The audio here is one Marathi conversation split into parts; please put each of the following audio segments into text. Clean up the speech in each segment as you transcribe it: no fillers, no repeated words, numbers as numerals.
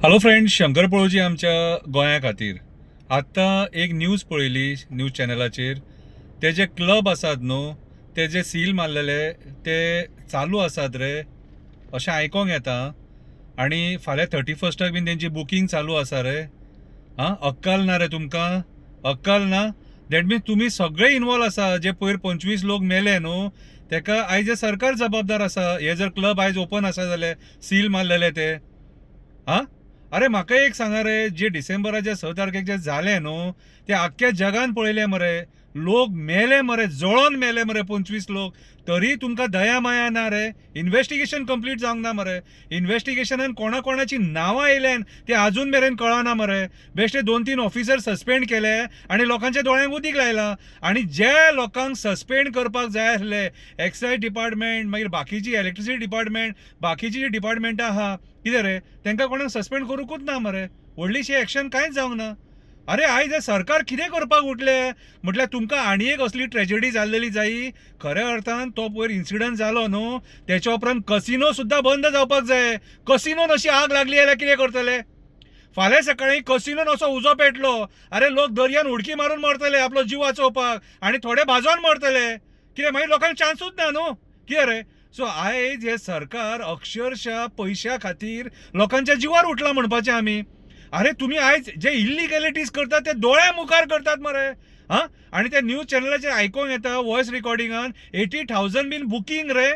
हॅलो फ्रेंड्स, शंकर पळोवची आमच्या गोंया खातीर आत्तां एक न्यूज पळयली न्यूज चॅनलाचेर. ते जे क्लब आसात न्हू, ते जे सील मारलेले ते चालू आसात रे अशें आयकोंक येता. आनी फाल्यां 31 बीन तेंची बुकींग चालू आसा रे. अक्कल ना रे तुमकां? अक्कल ना? दॅट मीन्स तुमी सगळे इनवॉल्व आसा. जे पयर 25 लोक मेले न्हू, तेका आयज हे सरकार जबाबदार आसा. हे जर क्लब आयज ओपन आसा जाल्यार सील मारलेले ते अरे म्हाका एक सांगा रे, जे डिसेंबराच्या 6 तारखेक जे जालें न्हू, ते आख्ख्या जगान पळयलें मरे. लोक मेले मरे, जळोन मेले मरे 25 लोक. तरी तुमकां दया माया ना रे. इन्व्हेस्टिगेशन कंप्लीट जावंक ना मरे. इन्व्हेस्टिगेशनान कोणाची नांवां येयल्यान ते आजून मेरेन कळना मरे. बेश्टे 2-3 ऑफिसर सस्पेंड केले आनी लोकांच्या दोळ्यांक उदीक लायलां. आनी जे लोकांक सस्पेंड करपाक जाय आसले, एक्सायज डिपार्टमेंट, मागीर बाकीची इलेक्ट्रिसिटी डिपार्टमेंट, बाकीची जी डिपार्टमेंटां आहा, कितें रे तांकां कोणाक सस्पेंड करूंकूच ना मरे. व्हडलीशी एक्शन कांयच जावंक ना. अरे आयज हे सरकार कितें करपाक उठले म्हटल्यार तुमकां आनी एक असली ट्रेजेडी जाल्लेली जायी. खऱ्या अर्थान तो पयर इन्सिडंट जालो न्हू, तेच्या उपरांत कसिनो सुद्दां बंद जावपाक जाय. कसिनोन अशी आग लागली जाल्यार कितें करतले? फाल्यां सकाळीं कसिनोन असो उजो पेटलो, अरे लोक दर्यान उडकी मारून मरतले आपलो जीव वाचोवपाक, आनी थोडे भाजोन मरतले. कितें मागीर लोकांक चान्सूच ना न्हू. कितें रे? सो आयज हे सरकार अक्षरशः पैशा खातीर लोकांच्या जिवार उठला म्हणपाचें आमी. अरे तुम्ही आयज जे इल्लिगॅलिटीज करतात ते दोळ्या मुखार करतात मरे. आनी त्या न्यूज चॅनलाचेर आयकोंक येता वॉयस रिकॉर्डिंगान 80,000 बीन बुकींग रे.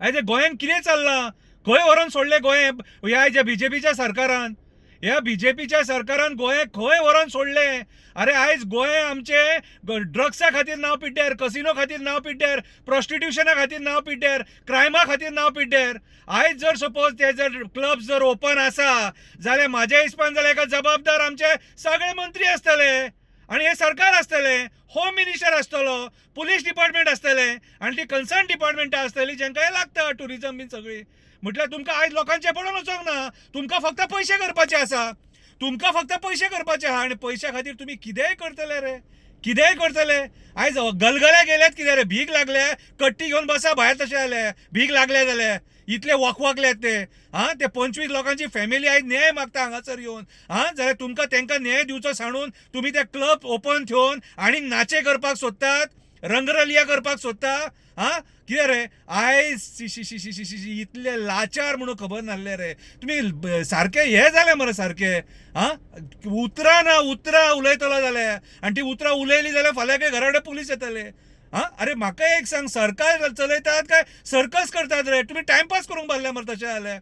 आयज गोंयान कितें चल्लां? खंय व्हरोन सोडलें गोंय ह्या बीजेपीच्या सरकारान? ह्या बीजेपीच्या सरकारान गोंय खंय व्हरोन सोडलें? अरे आयज गोंय आमचे ड्रग्सा खातीर नांव पिड्ड्यार, कसिनो खातीर नांव पिड्ड्यार, प्रॉस्टिट्युशना खातीर नांव पिड्ड्यार, क्रायमा खातीर नांव पिड्ड्यार. आयज जर सपोज ते जर क्लब जर ओपन आसा जाल्यार म्हाज्या हिसपान जाल्यार हेका जबाबदार आमचे सगळे मंत्री आसतले, आनी हे सरकार आसतलें, होम मिनिस्टर आसतलो, पुलीस डिपार्टमेंट आसतलें, आनी ती कन्सर्न डिपार्टमेंटां आसतलीं जेंकां हे लागता टुरिजम बीन सगळी. म्हटल्यार तुमकां आयज लोकांचें पडून वचोंक ना. तुमकां फक्त पयशे करपाचे आसा. तुमकां फक्त पयशे करपाचे आहा आनी पयशा खातीर तुमी कितेंय करतले रे. कितेंय करतले. आयज गलगले गेल्यात कितें रे? भीक लागल्या, कट्टी घेवन बसा भायर तशें जालें. भीक लागले जाल्यार इतले वखवकल्यात ते. ते 25 लोकांची फॅमिली आयज न्याय मागता हांगासर येवन. जाल्यार तुमकां तांकां न्याय दिवचो सांडून तुमी ते क्लब ओपन ठेवन आनी नाचे करपाक सोदतात, रंगरलिया करपाक सोदता. कितें रे आयज शी इतले लाचार म्हणून खबर नासले रे. तुमी सारके हे जाले मरे सारके. उतरां उलयतलो जाल्यार, आनी ती उतरां उलयली जाल्यार फाल्यां घरा कडेन पुलीस येतले. अरे म्हाका एक सांग, सरकार चलयतात काय सर्कस करतात रे? तुमी टायमपास करूंक बारले मरे तशें जाल्यार.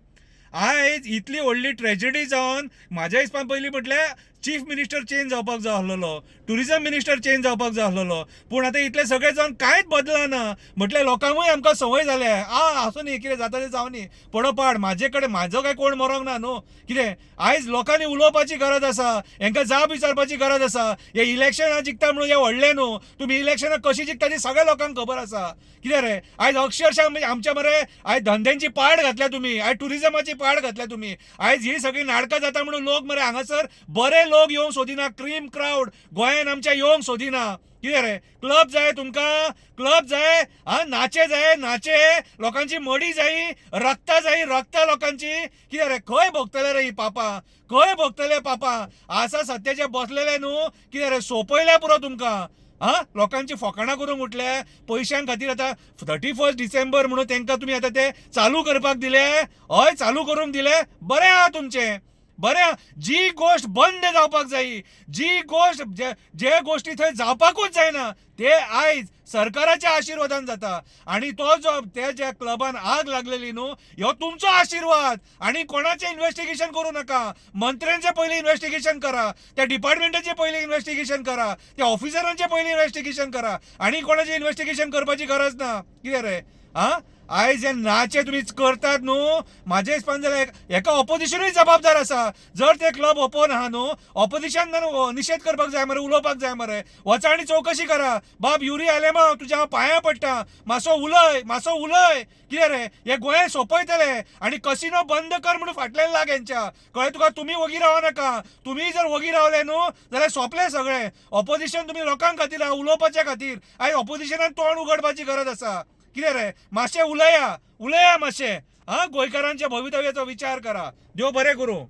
आयज इतली व्हडली ट्रेजेडी जावन म्हाज्या हिसपान पयलीं म्हटल्यार चीफ मिनिस्टर चेंज जावपाक जाय आसलेलो, टुरिजम मिनिस्टर चेंज जावपाक जाय आसलेलो. पूण आतां इतले सगळे जावन कांयच बदलना. म्हटल्यार लोकांकूय आमकां संवय जाल्या. आसूं न्ही, कितें जाता तें जावं न्ही, पडो पाड. म्हाजे कडेन म्हाजो काय कोण मरोंक ना न्हू. कितें आयज लोकांनी उलोवपाची गरज आसा, हेंकां जाप विचारपाची गरज आसा. हे इलेक्शनां जिखता म्हणून हे व्हडले न्हू. तुमी इलेक्शनां कशी जिखता ती सगळ्या लोकांक खबर आसा. कितें रे आयज अक्षरशः आमच्या मरे आयज धंद्यांची पाड घातल्या तुमी, आयज टुरिजमाची पाड घातल्या तुमी. आयज ही सगळी नाटकां जाता म्हणून लोक मरे हांगासर बरे लोक येवंक सोदिना. क्रीम क्राऊड गोंयान आमच्या येवंक सोदिना. कितें रे क्लब जाय तुमकां? क्लब जाय? नाचे जाय? नाचे. लोकांची मडी जायी, रक्तां जायी, रक्तां लोकांची. कितें रे खंय भोगतले रे ही पापां? खंय भोगतले पापां? आसा सत्याचे बसलेले न्हू. कितें रे सोंपयल्या पुरो तुमकां. लोकांची फकाणां करूंक उठले पयशां खातीर. आतां 31 डिसेंबर म्हणून तांकां तुमी आतां ते चालू करपाक दिले. हय चालू करूंक दिले. बरें आहा तुमचें, बरें. जी गोश्ट बंद जावपाक जायी, जी गोश्ट जे गोश्टी थंय जावपाकूच जायना, ते आयज सरकाराच्या आशिर्वादान जाता. आनी तो जो त्या ज्या क्लबान आग लागलेली न्हू, ह्यो तुमचो आशिर्वाद. आनी कोणाचें इन्व्हेस्टिगेशन करूं नाका. मंत्र्यांचें पयलीं इन्व्हेस्टिगेशन करा, त्या डिपार्टमेंटाचें पयलीं इन्व्हेस्टिगेशन करा, त्या ऑफिसरांचें पयलीं इन्व्हेस्टिगेशन करा. आनी कोणाचें इन्व्हेस्टिगेशन करपाची गरज ना. कितें रे आयज हे नाचे तुमी करतात न्हू, म्हाज्या हिसपान जाल्यार हेका ऑपोजिशनूय जबाबदार आसा. जर ते क्लब ओपन आहा न्हू, ऑपोजिशन निशेध करपाक जाय मरे, उलोवपाक जाय मरे. वचा आनी चवकशी करा. बाब युरी आलेमा, तुज्या हांव पांयां पडटा, मातसो उलय, मातसो उलय. कितें रे हे गोंय सोंपयतले. आनी कसिनो बंद कर म्हणून फाटल्यान लाग हेंच्या. कळ्ळें तुका? तुमी वगी रावं नाका. तुमी जर वगी रावले न्हू जाल्यार सोंपलें सगळें. ऑपोजिशन तुमी लोकां खातीर आहा, उलोवपाच्या खातीर. आयज ऑपोजिशनान तोंड उगडपाची गरज आसा. कितें रे मातशें उलया मातशें. हा गोंयकारांच्या भवितव्याचो विचार करा. देव बरें करूं.